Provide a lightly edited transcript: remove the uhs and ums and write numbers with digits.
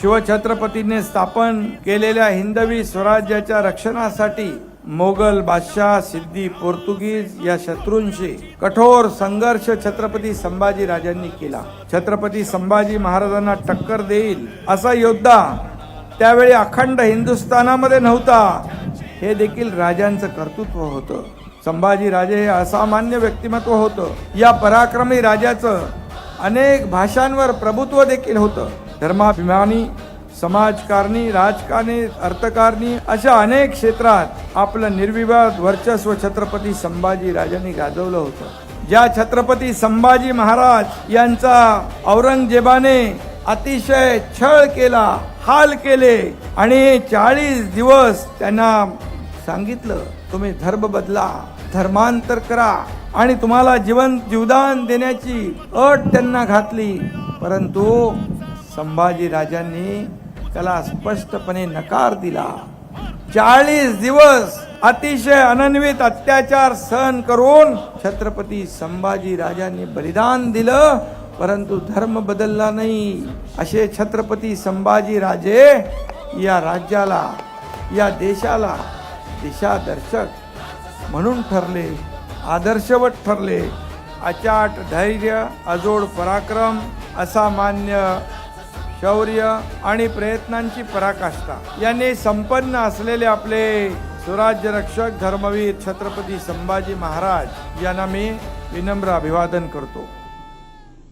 शिवछत्रपतींनी स्थापन केलेल्या हिंदवी स्वराज्याच्या रक्षणासाठी मोगल बादशाह सिद्धी पोर्तुगीज या शत्रूंशी कठोर संघर्ष छत्रपती संभाजी राजांनी केला। छत्रपती संभाजी महाराजांना टक्कर देईल असा योद्धा त्यावेळी अखंड हिंदुस्थानामध्ये नव्हता, हे देखील राजांचं कर्तृत्व होतं। संभाजी राजे हे असामान्य व्यक्तिमत्व होतं। या पराक्रमी राजाचं अनेक भाषांवर प्रभुत्व देखील होतं। धर्माभिमानी, समाजकारणी, राजकारणी, अर्थकारणी अशा अनेक क्षेत्रात आपलं निर्विवाद वर्चस्व छत्रपती संभाजी राजांनी गाजवलं होतं। ज्या छत्रपती संभाजी महाराज यांचा औरंगजेबाने अतिशय छळ केला, हाल केले आणि 40 दिवस त्यांना सांगितलं तुम्ही धर्म बदला, धर्मांतर करा आणि तुम्हाला जीवदान देण्याची अट त्यांना घातली, परंतु संभाजी राजांनी त्याला स्पष्टपणे नकार दिला। 40 दिवस अतिशय अनन्वित अत्याचार सहन करून छत्रपती संभाजी राजांनी बलिदान दिलं, परंतु धर्म बदलला नाही। असे छत्रपती संभाजी राजे या राज्याला, या देशाला दिशादर्शक म्हणून ठरले, आदर्शवत ठरले। अचाट धैर्य, अजोड पराक्रम, असामान्य शौर्य आणि प्रयत्नांची पराकाष्ठा यांनी संपन्न असलेले आपले स्वराज्य रक्षक धर्मवीर छत्रपती संभाजी महाराज यांना मी विनम्र अभिवादन करतो।